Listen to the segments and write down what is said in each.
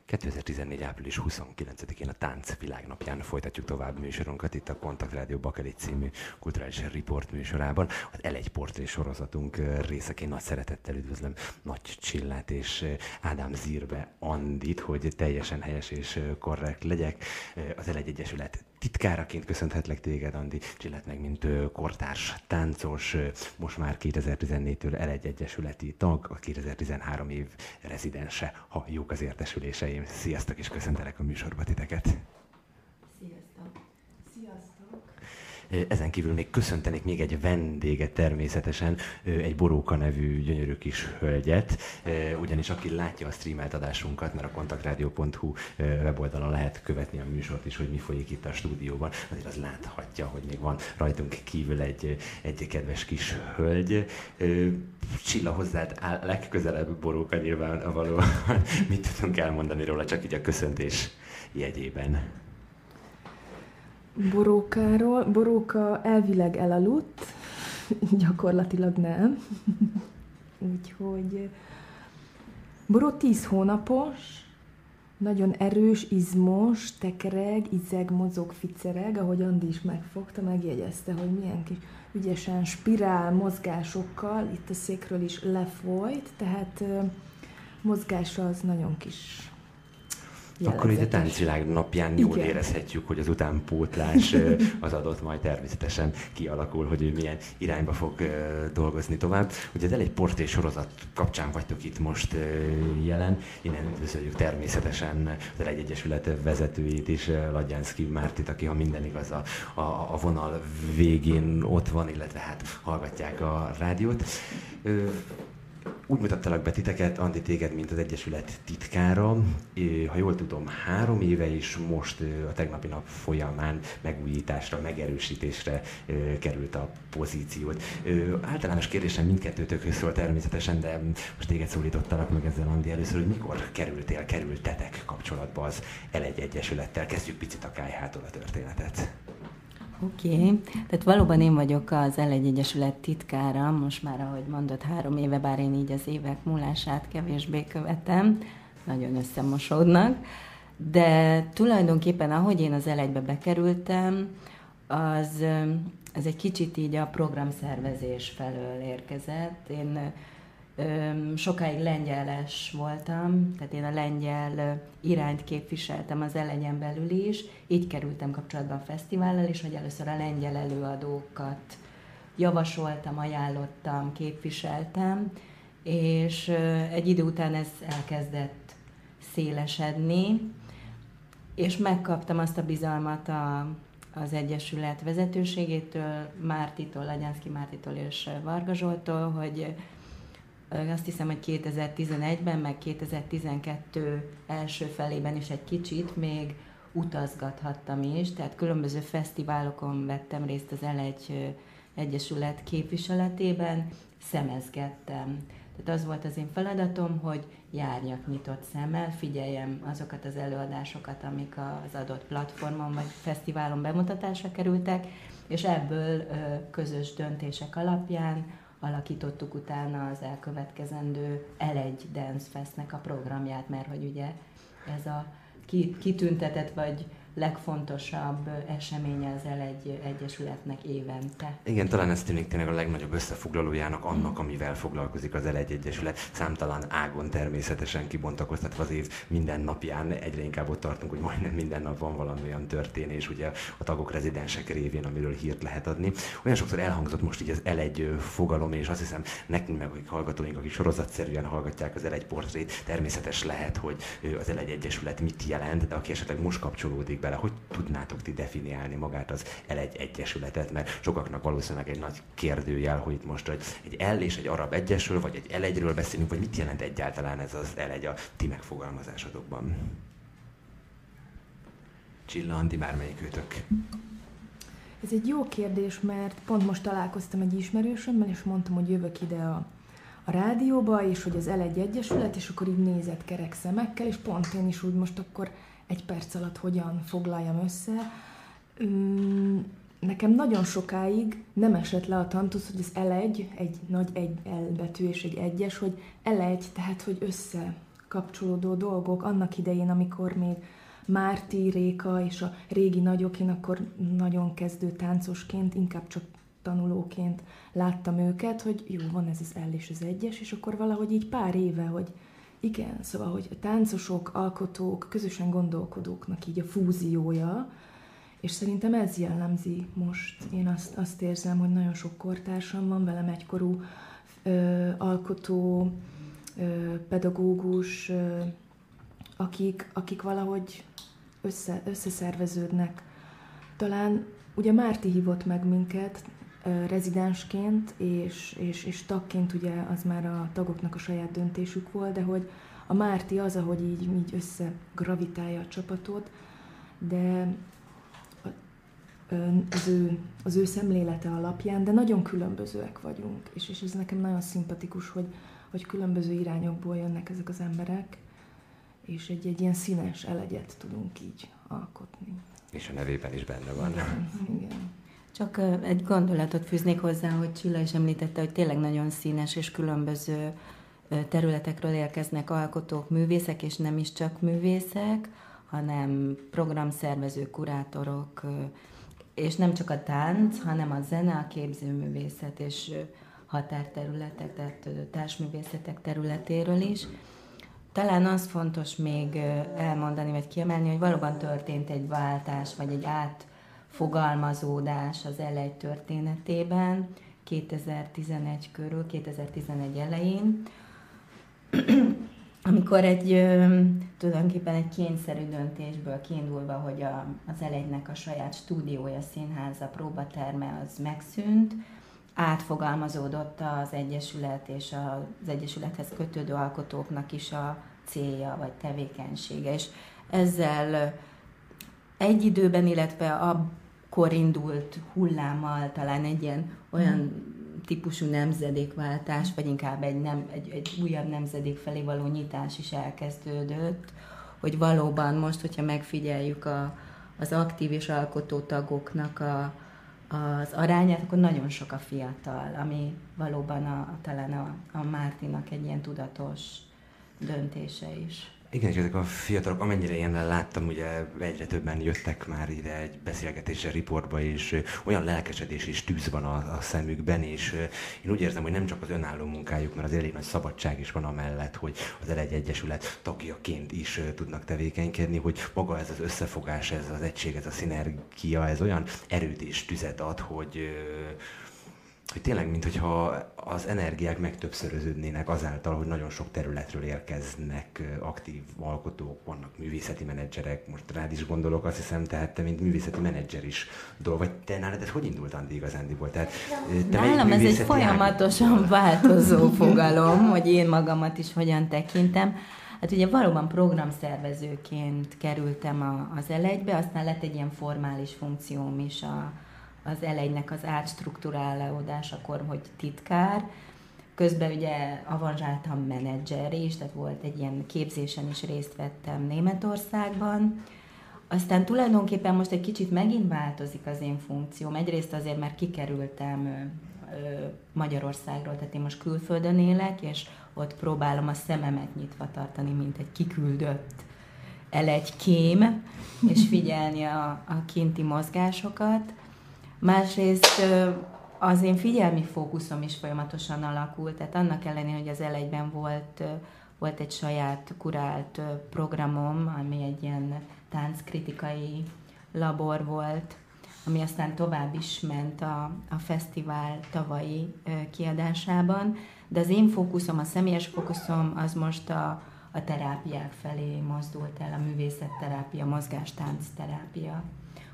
2014. április 29-én a Tánc Világnapján folytatjuk tovább műsorunkat itt a Kontakt Rádió Bakelit című kulturális riport műsorában. Az L1 portré sorozatunk részeként nagy szeretettel üdvözlöm Nagy Csillát és Ádám Zirbe Andit, hogy teljesen helyes és korrekt legyek. Az L1 Egyesület titkáraként köszönhetlek téged, Andi, Csillát meg mint kortárs táncos, most már 2014-től L1 Egyesületi tag, a 2013 év rezidense, ha jók az értesüléseim. Sziasztok, és köszöntelek a műsorba titeket. Sziasztok! Sziasztok! Ezen kívül még köszöntenék még egy vendéget természetesen, egy Boróka nevű gyönyörű kis hölgyet, ugyanis aki látja a streamelt adásunkat, mert a kontaktradio.hu weboldalon lehet követni a műsort is, hogy mi folyik itt a stúdióban, azért az láthatja, hogy még van rajtunk kívül egy kedves kis hölgy. Csilla, hozzád áll legközelebb Boróka nyilvánvalóan. Mit tudunk elmondani róla, csak így a köszöntés jegyében? Borókáról. Boróka elvileg elaludt, gyakorlatilag nem. Úgyhogy Boró 10 hónapos, nagyon erős, izmos, tekereg, izeg, mozog, ficereg, ahogy Andi is megfogta, megjegyezte, hogy milyen kis ügyesen spirál mozgásokkal, itt a székről is lefolyt, tehát mozgása az nagyon kis jellegzetes. Akkor így a Táncvilág napján jól érezhetjük, hogy az utánpótlás az adott, majd természetesen kialakul, hogy ő milyen irányba fog dolgozni tovább. Ugye az egy portré sorozat kapcsán vagytok itt most jelen. Innen üdvözöljük természetesen az L1 Egyesület vezetőjét is, Ladjánszky Mártit, aki, ha minden igaz, a vonal végén ott van, illetve hát hallgatják a rádiót. Úgy mutattalak be titeket, Andi, téged, mint az Egyesület titkára. Ha jól tudom, 3 éve is most a tegnapi nap folyamán megújításra, megerősítésre került a pozíciót. Általános kérdésem mindkettőtökhöz szól természetesen, de most téged szólítottalak meg ezzel, Andi, először, hogy mikor kerültetek kapcsolatba az L1 Egyesülettel? Kezdjük picit a kályhától a történetet. Oké. Tehát valóban én vagyok az L1 Egyesület titkára, most már, ahogy mondod, 3 éve, bár én így az évek múlását kevésbé követem, nagyon összemosódnak, de tulajdonképpen, ahogy én az L1-be bekerültem, ez egy kicsit így a programszervezés felől érkezett. Én sokáig lengyeles voltam, tehát én a lengyel irányt képviseltem az L1-en belül is, így kerültem kapcsolatba a fesztivállal is, hogy először a lengyel előadókat javasoltam, ajánlottam, képviseltem, és egy idő után ez elkezdett szélesedni, és megkaptam azt a bizalmat az Egyesület vezetőségétől, Mártitól, Ladjánszky Mártitól és Varga Zsolttól, hogy azt hiszem, hogy 2011-ben, meg 2012 első felében is egy kicsit még utazgathattam is, tehát különböző fesztiválokon vettem részt az L1 Egyesület képviseletében, szemezgettem. Tehát az volt az én feladatom, hogy járjak nyitott szemmel, figyeljem azokat az előadásokat, amik az adott platformon vagy fesztiválon bemutatásra kerültek, és ebből közös döntések alapján alakítottuk utána az elkövetkezendő L1 Dance Festnek a programját, mert hogy ugye ez a kitüntetett vagy legfontosabb eseménye az L1 Egyesületnek évente. Igen, talán ez tűnik tényleg a legnagyobb összefoglalójának annak, amivel foglalkozik az L1 Egyesület. Számtalan ágon természetesen kibontakoztatva az év minden napján. Egyre inkább ott tartunk, hogy majdnem minden nap van valami olyan történés, ugye a tagok rezidensek révén, amiről hírt lehet adni. Olyan sokszor elhangzott most így az L1 fogalom, és azt hiszem nekünk meg, akik hallgatóink, akik sorozatszerűen hallgatják az L1 portrét, természetes lehet, hogy az L1 Egyesület mit jelent, de aki esetleg most kapcsolódik bele, hogy tudnátok ti definiálni magát az L1 Egyesületet, mert sokaknak valószínűleg egy nagy kérdőjel, hogy itt most egy L és egy arab egyesül, vagy egy L1-ről beszélünk, vagy mit jelent egyáltalán ez az L1 a ti megfogalmazásodokban? Csilla, Andi, bármelyik őtök. Ez egy jó kérdés, mert pont most találkoztam egy ismerősömmel, és mondtam, hogy jövök ide a rádióba, és hogy az L1 Egyesület, és akkor így nézett kerek szemekkel, és pont én is úgy most akkor 1 perc alatt hogyan foglaljam össze. Nekem nagyon sokáig nem esett le a tantusz, hogy az L1, egy nagy L betű és egy egyes, hogy L1, tehát hogy kapcsolódó dolgok. Annak idején, amikor még Márti, Réka és a régi nagyok, én akkor nagyon kezdő táncosként, inkább csak tanulóként láttam őket, hogy jó, van ez az L és az 1-es, és akkor valahogy így pár éve, hogy igen, szóval, hogy a táncosok, alkotók, közösen gondolkodóknak így a fúziója, és szerintem ez jellemzi most. Én azt érzem, hogy nagyon sok kortársam van, velem egykorú alkotó, pedagógus, akik valahogy összeszerveződnek. Talán ugye Márti hívott meg minket rezidensként, és tagként ugye az már a tagoknak a saját döntésük volt, de hogy a Márti az, ahogy így összegravitálja a csapatot, de az ő szemlélete alapján, de nagyon különbözőek vagyunk, és ez nekem nagyon szimpatikus, hogy különböző irányokból jönnek ezek az emberek, és egy ilyen színes elegyet tudunk így alkotni. És a nevében is benne van. Igen. Csak egy gondolatot fűznék hozzá, hogy Csilla is említette, hogy tényleg nagyon színes és különböző területekről érkeznek alkotók, művészek, és nem is csak művészek, hanem programszervezők, kurátorok, és nem csak a tánc, hanem a zene, a képzőművészet és határterületek, tehát társművészetek területéről is. Talán az fontos még elmondani, vagy kiemelni, hogy valóban történt egy váltás, vagy egy átfogalmazódás az L1 történetében 2011 körül, 2011 elején, amikor tulajdonképpen egy kényszerű döntésből kiindulva, hogy az L1-nek a saját stúdiója, színháza, próbaterme az megszűnt, átfogalmazódott az Egyesület és az Egyesülethez kötődő alkotóknak is a célja vagy tevékenysége. És ezzel egy időben, illetve akkor indult hullámmal talán egy ilyen olyan típusú nemzedékváltás, vagy inkább egy újabb nemzedék felé való nyitás is elkezdődött, hogy valóban most, hogyha megfigyeljük az aktív és alkotó tagoknak az arányát, akkor nagyon sok a fiatal, ami valóban talán a Mártinak egy ilyen tudatos döntése is. Igen, és ezek a fiatalok, amennyire én láttam, ugye egyre többen jöttek már ide egy beszélgetésre, riportba, és olyan lelkesedés és tűz van a szemükben, és én úgy érzem, hogy nem csak az önálló munkájuk, mert az elég nagy szabadság is van amellett, hogy az L1 Egyesület tagjaként is tudnak tevékenykedni, hogy maga ez az összefogás, ez az egység, ez a szinergia, ez olyan erőt és tüzet ad, hogy tényleg, mintha az energiák megtöbbszöröződnének azáltal, hogy nagyon sok területről érkeznek aktív alkotók, vannak művészeti menedzserek, most rád is gondolok, azt hiszem, tehát te, mint művészeti menedzser is vagy te nálad ez hogy indult, Andi, igazándiból? Nálam ez egy folyamatosan változó fogalom, hogy én magamat is hogyan tekintem. Hát ugye valóban programszervezőként kerültem az L1-be, aztán lett egy ilyen formális funkcióm is az L1-nek az átstruktúrálódásakor, hogy titkár. Közben ugye avanzsáltam menedzser is, tehát volt egy ilyen képzésen is részt vettem Németországban. Aztán tulajdonképpen most egy kicsit megint változik az én funkcióm. Egyrészt azért, mert kikerültem Magyarországról, tehát én most külföldön élek, és ott próbálom a szememet nyitva tartani, mint egy kiküldött L1 kém, és figyelni a kinti mozgásokat. Másrészt az én figyelmi fókuszom is folyamatosan alakult, tehát annak ellenére, hogy az L1-ben volt egy saját kurált programom, ami egy ilyen tánckritikai labor volt, ami aztán tovább is ment a fesztivál tavalyi kiadásában, de az én fókuszom, a személyes fókuszom az most a terápiák felé mozdult el, a művészetterápia, mozgástáncterápia.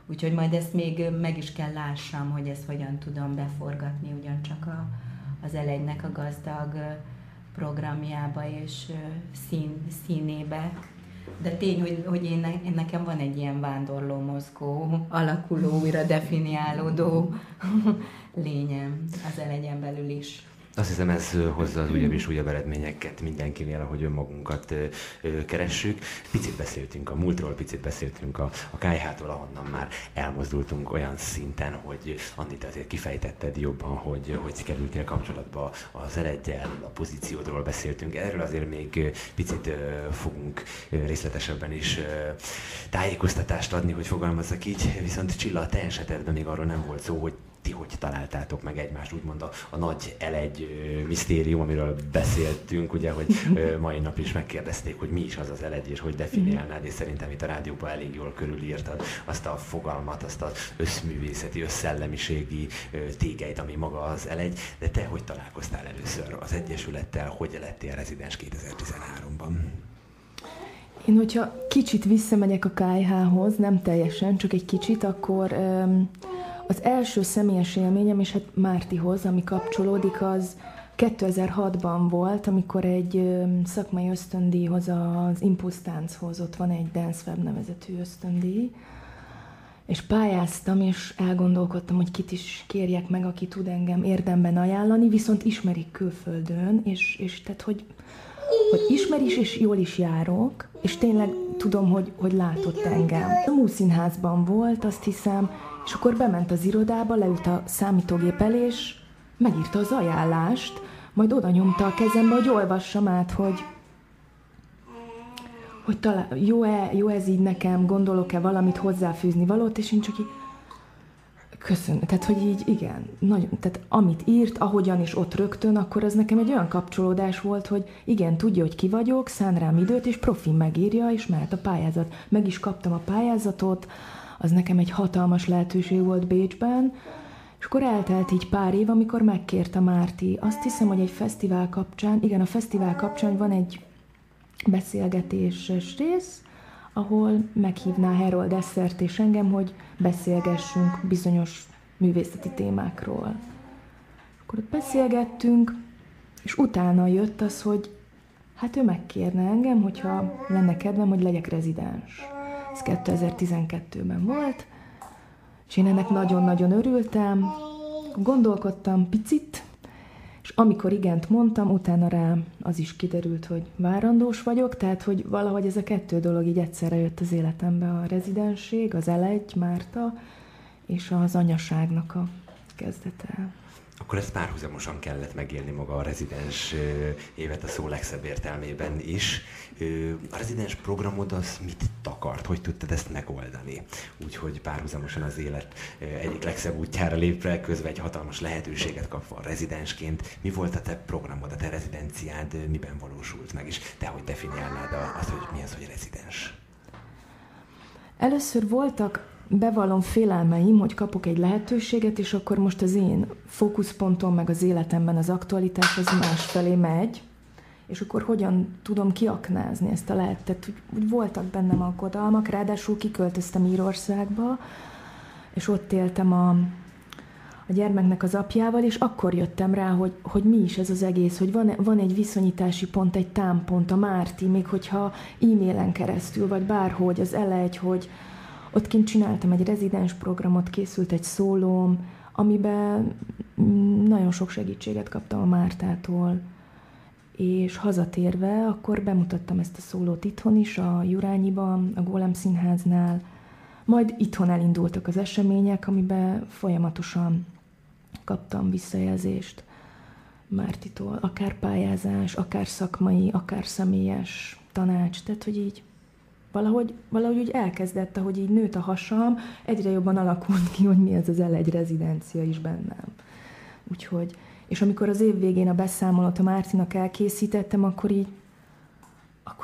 Úgyhogy majd ezt még meg is kell lássam, hogy ezt hogyan tudom beforgatni ugyancsak az L1-nek a gazdag programjába és színébe. De tény, hogy én nekem van egy ilyen vándorló, mozgó, alakuló, újra definiálódó lényem az L1-en belül is. Azt hiszem, ez hozza az újabb és újabb eredményeket mindenkinél, ahogy önmagunkat keressük. Picit beszéltünk a múltról, picit beszéltünk a KH-tól, ahonnan már elmozdultunk olyan szinten, hogy Andi, te azért kifejtetted jobban, hogy kerültél kapcsolatba az Elegyel, a pozíciódról beszéltünk. Erről azért még picit fogunk részletesebben is tájékoztatást adni, hogy fogalmazzak így. Viszont Csilla, a te esetedben még arról nem volt szó, hogy ti hogy találtátok meg egymást, úgymond a nagy Elegy misztérium, amiről beszéltünk, ugye, hogy mai nap is megkérdezték, hogy mi is az az Elegy, és hogy definiálnád, és szerintem itt a rádióban elég jól körülírtad azt a fogalmat, azt az összművészeti, összellemiségi tégelyt, ami maga az Elegy, de te hogy találkoztál először az Egyesülettel, hogy lettél rezidens 2013-ban? Én, hogyha kicsit visszamegyek a KH-hoz, nem teljesen, csak egy kicsit, akkor az első személyes élményem, és hát Mártihoz, ami kapcsolódik, az 2006-ban volt, amikor egy szakmai ösztöndíjhoz, az Impulse Tánchoz, ott van egy Dance Web nevezetű ösztöndíj, és pályáztam, és elgondolkodtam, hogy kit is kérjek meg, aki tud engem érdemben ajánlani, viszont ismerik külföldön, és tehát, hogy ismer is, és jól is járok, és tényleg tudom, hogy látott engem. A Múszínházban volt, azt hiszem, és akkor bement az irodába, leült a számítógép elé, és megírta az ajánlást, majd oda nyomta a kezembe, hogy olvassam át, hogy jó ez így nekem, gondolok-e valamit hozzáfűzni valót, és én csak így köszönöm. Tehát, hogy így igen, nagyon, tehát amit írt, ahogyan is ott rögtön, akkor az nekem egy olyan kapcsolódás volt, hogy igen, tudja, hogy ki vagyok, szán rám időt, és profi megírja, és mehet a pályázat. Meg is kaptam a pályázatot, az nekem egy hatalmas lehetőség volt Bécsben, és akkor eltelt így pár év, amikor megkérte Márti. Azt hiszem, hogy egy fesztivál kapcsán, igen, a fesztivál kapcsán van egy beszélgetéses rész, ahol meghívná Harold Essert és engem, hogy beszélgessünk bizonyos művészeti témákról. Akkor ott beszélgettünk, és utána jött az, hogy hát ő megkérne engem, hogyha lenne kedvem, hogy legyek rezidens. Ez 2012-ben volt, és én ennek nagyon-nagyon örültem, gondolkodtam picit, és amikor igent mondtam, utána rá az is kiderült, hogy várandós vagyok, tehát hogy valahogy ez a kettő dolog így egyszerre jött az életembe, a rezidensség, az Elegy, Márta, és az anyaságnak a kezdete. Akkor ezt párhuzamosan kellett megélni maga a rezidens évet a szó legszebb értelmében is. A rezidens programod az mit takart? Hogy tudtad ezt megoldani? Úgyhogy párhuzamosan az élet egyik legszebb útjára lépve, közben egy hatalmas lehetőséget kapva rezidensként. Mi volt a te programod, a te rezidenciád, miben valósult meg? És te hogy definiálnád azt, hogy mi az, hogy rezidens? Először voltak, bevallom, félelmeim, hogy kapok egy lehetőséget, és akkor most az én fókuszpontom meg az életemben az aktualitás az másfelé megy, és akkor hogyan tudom kiaknázni ezt a lehetőséget. Úgy voltak bennem aggodalmak, ráadásul kiköltöztem Írországba, és ott éltem a gyermeknek az apjával, és akkor jöttem rá, hogy mi is ez az egész, hogy van egy viszonyítási pont, egy támpont, a Márti, még hogyha e-mailen keresztül, vagy bárhogy, az Elegy, hogy ott kint csináltam egy rezidens programot, készült egy szólóm, amiben nagyon sok segítséget kaptam a Mártától, és hazatérve akkor bemutattam ezt a szólót itthon is, a Jurányiban, a Gólem Színháznál, majd itthon elindultak az események, amiben folyamatosan kaptam visszajelzést Mártitól, akár pályázás, akár szakmai, akár személyes tanács, tehát hogy így valahogy úgy elkezdett, ahogy így nőtt a hasam, egyre jobban alakult ki, hogy mi ez az Elegy rezidencia is bennem. Úgyhogy, és amikor az év végén a beszámolót a Mártinak elkészítettem, akkor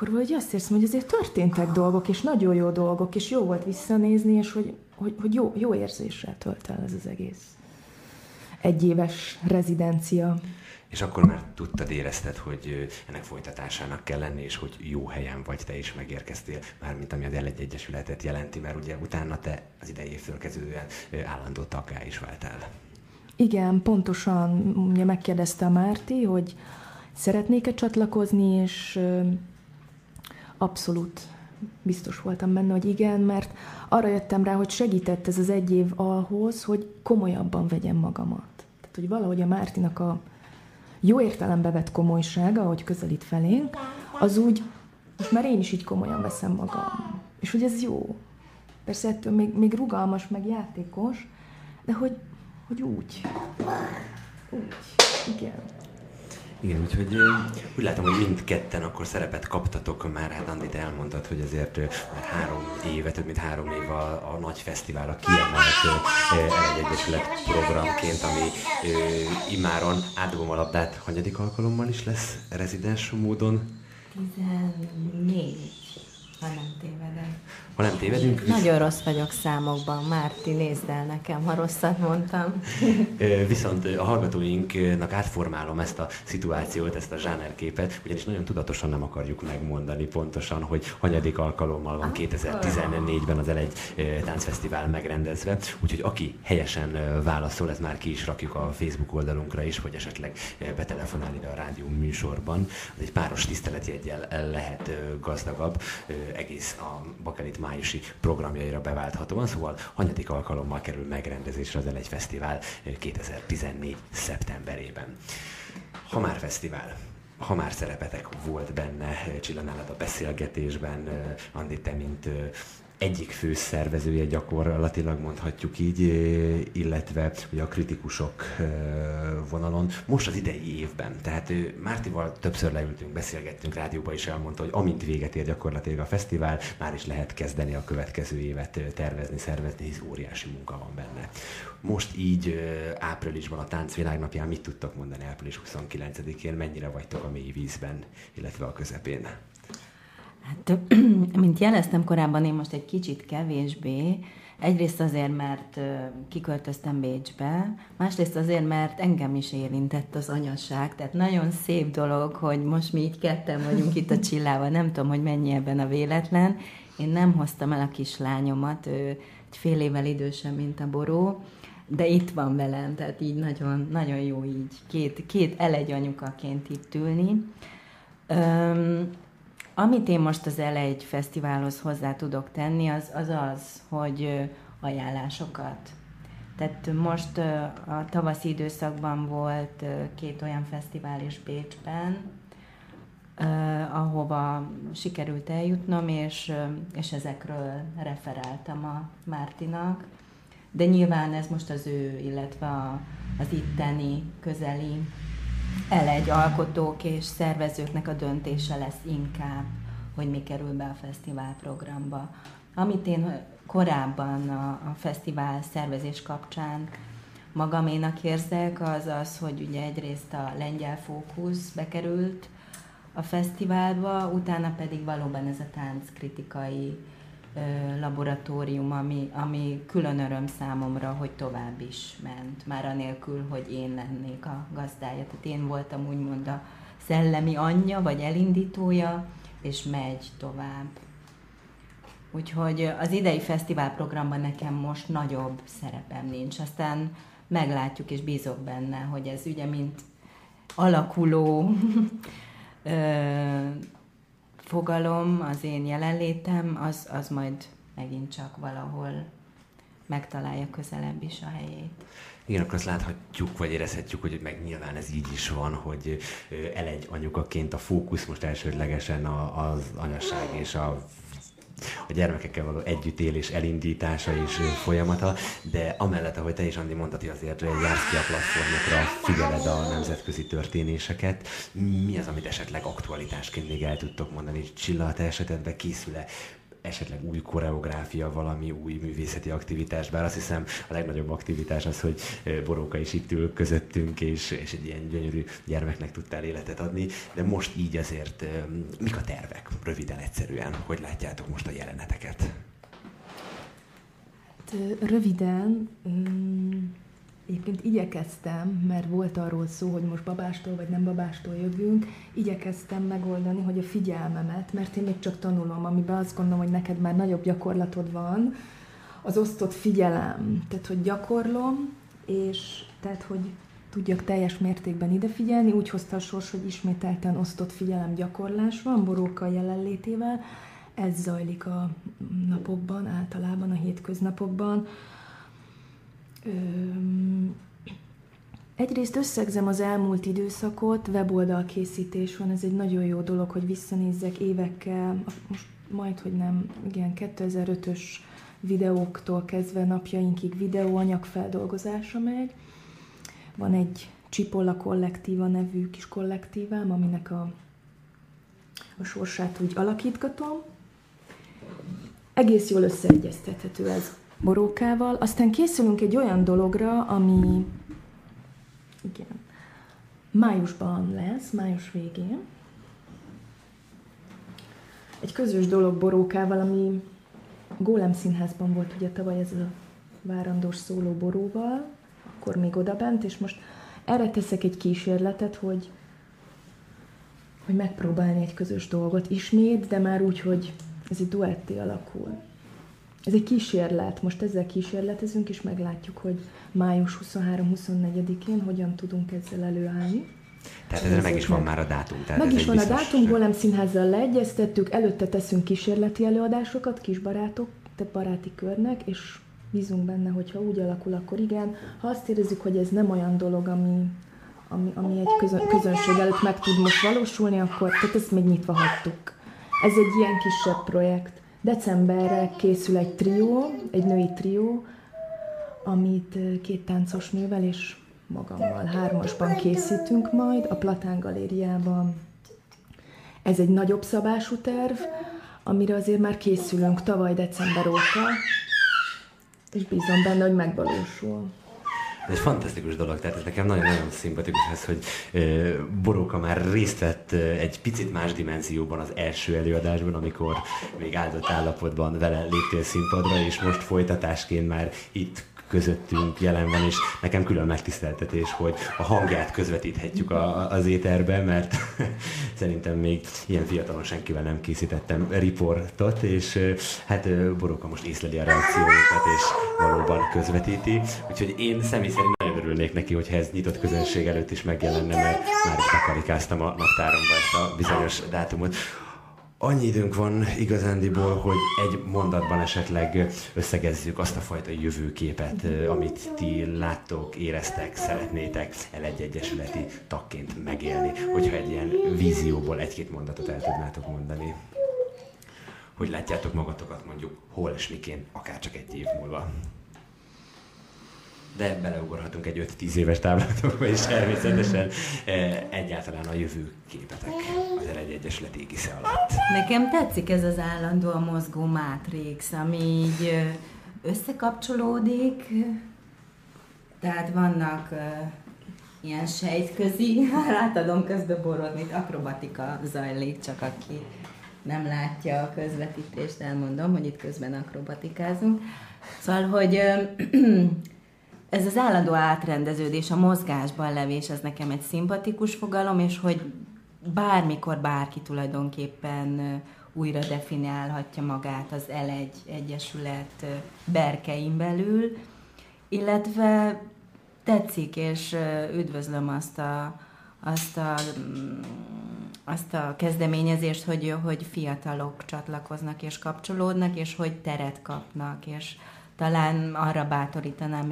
valahogy azt érzem, hogy azért történtek dolgok, és nagyon jó dolgok, és jó volt visszanézni, és hogy jó érzéssel tölt el ez az egész egyéves rezidencia. És akkor már tudtad, érezted, hogy ennek folytatásának kell lenni, és hogy jó helyen vagy, te is megérkeztél, mármint ami az Elegy Egyesületet jelenti, mert ugye utána te az idei évtől kezdődően állandó taggá is váltál. Igen, pontosan ugye megkérdezte a Márti, hogy szeretnék-e csatlakozni, és abszolút biztos voltam benne, hogy igen, mert arra jöttem rá, hogy segített ez az egy év ahhoz, hogy komolyabban vegyem magamat. Tehát, hogy valahogy a Mártinak a jó értelembe vett komolyság, ahogy közelít felénk, az úgy, most már én is így komolyan veszem magam. És hogy ez jó. Persze ettől még rugalmas, meg játékos, de hogy úgy. Úgy, igen. Igen, úgyhogy úgy látom, hogy mindketten akkor szerepet kaptatok már, hát Andi, te elmondtad, hogy azért már 3 éve, több mint 3 év a nagy fesztivál, a kiemelt L1 programként, ami immáron átdobom a labdát, hanyadik alkalommal is lesz rezidens módon? 14, ha nem tévedek. Ha nem tévedünk. Nagyon rossz vagyok számokban, Márti, nézd el nekem, ha rosszat mondtam. Viszont a hallgatóinknak átformálom ezt a szituációt, ezt a zsánerképet, ugyanis nagyon tudatosan nem akarjuk megmondani pontosan, hogy hanyadik alkalommal van 2014-ben az L1 táncfesztivál megrendezve, úgyhogy aki helyesen válaszol, ezt már ki is rakjuk a Facebook oldalunkra is, hogy esetleg betelefonál ide a rádió műsorban. Az egy páros tiszteletjeggyel lehet gazdagabb, egész a Bakelit májusi programjaira beválthatóan, szóval hanyadik alkalommal kerül megrendezésre az L1 Fesztivál 2014. szeptemberében. Ha már fesztivál, ha már szerepetek volt benne, Csilla, nálad a beszélgetésben, Andi, te mint egyik fő szervezője gyakorlatilag, mondhatjuk így, illetve ugye a kritikusok vonalon most az idei évben. Tehát Mártival többször leültünk, beszélgettünk, rádióban is elmondta, hogy amint véget ér gyakorlatilag a fesztivál, már is lehet kezdeni a következő évet tervezni, szervezni, hisz óriási munka van benne. Most így áprilisban a Táncvilágnapján mit tudtok mondani április 29-én, mennyire vagytok a mély vízben, illetve a közepén? Hát, mint jeleztem korábban, én most egy kicsit kevésbé. Egyrészt azért, mert kiköltöztem Bécsbe, másrészt azért, mert engem is érintett az anyaság. Tehát nagyon szép dolog, hogy most mi így ketten vagyunk itt a Csillával. Nem tudom, hogy mennyi ebben a véletlen. Én nem hoztam el a kislányomat, ő egy fél évvel idősebb, mint a Boró, de itt van velem, tehát így nagyon, nagyon jó így két L1 anyukaként itt ülni. Amit én most az L1 Fesztiválhoz hozzá tudok tenni, az, hogy ajánlásokat. Tehát most a tavaszi időszakban volt 2 olyan fesztivál is Bécsben, ahova sikerült eljutnom, és ezekről referáltam a Mártinak. De nyilván ez most az ő, illetve az itteni közeli L1 alkotók és szervezőknek a döntése lesz inkább, hogy mi kerül be a fesztivál programba. Amit én korábban a fesztivál szervezés kapcsán magaménak érzek, az, hogy ugye egyrészt a lengyel fókusz bekerült a fesztiválba, utána pedig valóban ez a tánckritikai laboratórium, ami külön öröm számomra, hogy tovább is ment, már anélkül, hogy én lennék a gazdája. Tehát én voltam úgymond a szellemi anyja, vagy elindítója, és megy tovább. Úgyhogy az idei fesztiválprogramban nekem most nagyobb szerepem nincs. Aztán meglátjuk, és bízok benne, hogy ez ugye mint alakuló fogalom, az én jelenlétem, az majd megint csak valahol megtalálja közelebb is a helyét. Igen, akkor azt láthatjuk, vagy érezhetjük, hogy meg nyilván ez így is van, hogy L1 anyukaként a fókusz most elsődlegesen az anyaság és a gyermekekkel való együttélés elindítása és folyamata, de amellett, ahogy te is, Andi, mondtad, hogy azért jársz ki a platformokra, figyeled a nemzetközi történéseket. Mi az, amit esetleg aktualitásként még el tudtok mondani? Csilla, a te esetedben készül-e esetleg új koreográfia, valami új művészeti aktivitás, bár azt hiszem a legnagyobb aktivitás az, hogy Boróka is itt ül közöttünk, és egy ilyen gyönyörű gyermeknek tudtál életet adni, de most így azért mik a tervek? Röviden, egyszerűen, hogy látjátok most a jeleneteket? Hát, röviden, egyébként igyekeztem, mert volt arról szó, hogy most babástól vagy nem babástól jövünk, igyekeztem megoldani, hogy a figyelmemet, mert én még csak tanulom, amiben azt gondolom, hogy neked már nagyobb gyakorlatod van, az osztott figyelem. Tehát, hogy gyakorlom, és tehát, hogy tudjak teljes mértékben idefigyelni, úgy hozta a sors, hogy ismételten osztott figyelem gyakorlás van, Boróka jelenlétével. Ez zajlik a napokban, általában a hétköznapokban. Egyrészt összegzem az elmúlt időszakot, weboldalkészítés van, ez egy nagyon jó dolog, hogy visszanézzek évekkel, most majdhogy nem, igen, 2005-ös videóktól kezdve napjainkig videóanyag feldolgozása megy. Van egy Csipolla kollektíva nevű kis kollektívám, aminek a sorsát úgy alakítgatom. Egész jól összeegyeztethető ez Borókával. Aztán készülünk egy olyan dologra, ami igen, májusban lesz, május végén. Egy közös dolog Borókával, ami Gólem Színházban volt ugye tavaly ez a várandós szóló Boróval, akkor még odabent, és most erre teszek egy kísérletet, hogy megpróbálni egy közös dolgot ismét, de már úgy, hogy ez egy duetté alakul. Ez egy kísérlet, most ezzel kísérletezünk, és meglátjuk, hogy május 23-24-én hogyan tudunk ezzel előállni. Tehát ezzel meg is van már a dátum. Meg is van a dátum, Gólem Színházzal leegyeztettük, előtte teszünk kísérleti előadásokat kisbarátok, tehát baráti körnek, és bízunk benne, hogyha úgy alakul, akkor igen. Ha azt érezzük, hogy ez nem olyan dolog, ami egy közönség előtt meg tud most valósulni, akkor tehát ezt még nyitva hagytuk. Ez egy ilyen kisebb projekt. Decemberre készül egy trió, egy női trió, amit 2 táncos nővel és magammal 3-asban készítünk majd a Platán Galériában. Ez egy nagyobb szabású terv, amire azért már készülünk tavaly december óta, és bízom benne, hogy megvalósul. Ez egy fantasztikus dolog, tehát ez nekem nagyon-nagyon szimpatikus ez, hogy Boróka már részt vett egy picit más dimenzióban az első előadásban, amikor még áldott állapotban vele léptél színpadra, és most folytatásként már itt közöttünk jelen van, és nekem külön megtiszteltetés, hogy a hangját közvetíthetjük az éterbe, mert szerintem még ilyen fiatalon senkivel nem készítettem riportot, és hát Boróka most észleli a reakcióinkat, és valóban közvetíti. Úgyhogy én személy szerint nagyon örülnék neki, hogyha ez nyitott közönség előtt is megjelenne, mert már is bekarikáztam a naptáromba ezt a bizonyos dátumot. Annyi időnk van igazándiból, hogy egy mondatban esetleg összegezzük azt a fajta jövőképet, amit ti láttok, éreztek, szeretnétek egy egyesületi tagként megélni. Hogyha egy ilyen vízióból 1-2 mondatot el tudnátok mondani. Hogy látjátok magatokat mondjuk hol és miként, akár csak 1 év múlva. De beleugorhatunk egy 5-10 éves távlatokba is természetesen egyáltalán a jövőképetek az egy egyesület égisze alatt. Nekem tetszik ez az állandóan mozgó mátrix, ami így összekapcsolódik, tehát vannak ilyen sejtközi, átadom közben Borodnit, akrobatika zajlik, csak aki nem látja a közvetítést, elmondom, hogy itt közben akrobatikázunk. Szóval, hogy ez az állandó átrendeződés, a mozgásban levés, ez nekem egy szimpatikus fogalom, és hogy bármikor bárki tulajdonképpen újra definiálhatja magát az L1 egyesület berkein belül, illetve tetszik, és üdvözlöm azt a kezdeményezést, hogy fiatalok csatlakoznak és kapcsolódnak, és hogy teret kapnak, és talán arra bátorítanám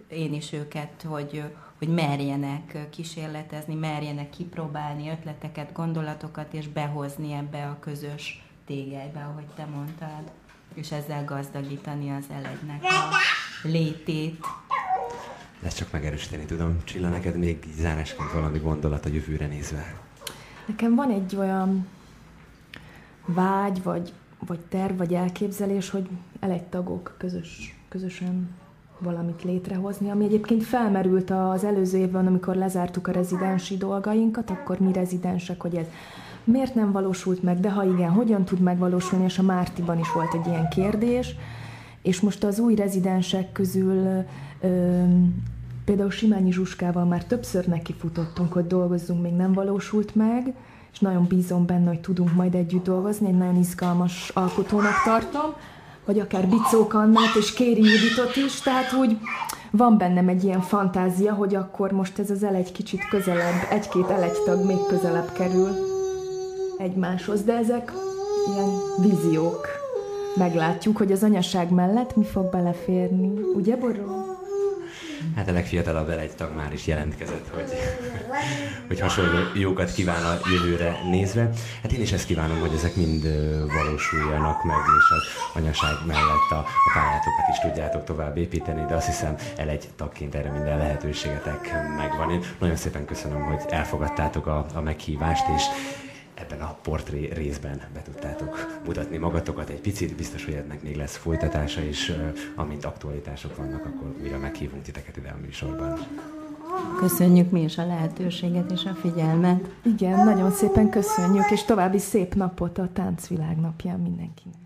én is őket, hogy merjenek kísérletezni, merjenek kipróbálni ötleteket, gondolatokat, és behozni ebbe a közös tégelybe, ahogy te mondtad, és ezzel gazdagítani az L1-nek a létét. Ezt csak megerősíteni tudom. Csilla, neked még zárásként valami gondolat a jövőre nézve? Nekem van egy olyan vágy, vagy terv, vagy elképzelés, hogy L1 tagok közösen valamit létrehozni, ami egyébként felmerült az előző évben, amikor lezártuk a rezidensi dolgainkat, akkor mi rezidensek, hogy ez miért nem valósult meg, de ha igen, hogyan tud megvalósulni, és a Mártiban is volt egy ilyen kérdés, és most az új rezidensek közül például Simányi Zsuskával már többször nekifutottunk, hogy dolgozzunk, még nem valósult meg, és nagyon bízom benne, hogy tudunk majd együtt dolgozni, egy nagyon izgalmas alkotónak tartom, vagy akár Bicók Annát és Kéri Juditot is, tehát úgy van bennem egy ilyen fantázia, hogy akkor most ez az L1 kicsit közelebb, 1-2 L1 tag még közelebb kerül egymáshoz, de ezek ilyen víziók. Meglátjuk, hogy az anyaság mellett mi fog beleférni. Ugye, Boró? Hát a legfiatalabb egy tag már is jelentkezett, hogy hasonló jókat kíván a jövőre nézve. Hát én is ezt kívánom, hogy ezek mind valósuljanak meg, és az anyaság mellett a pályátokat is tudjátok tovább építeni, de azt hiszem egy tagként erre minden lehetőségetek megvan. Én nagyon szépen köszönöm, hogy elfogadtátok a meghívást, és ebben a portré részben be tudtátok mutatni magatokat egy picit. Biztos, hogy ennek még lesz folytatása, és amint aktualitások vannak, akkor újra meghívunk titeket ide a műsorban. Köszönjük mi is a lehetőséget és a figyelmet. Igen, nagyon szépen köszönjük, és további szép napot a Táncvilág napján mindenkinek.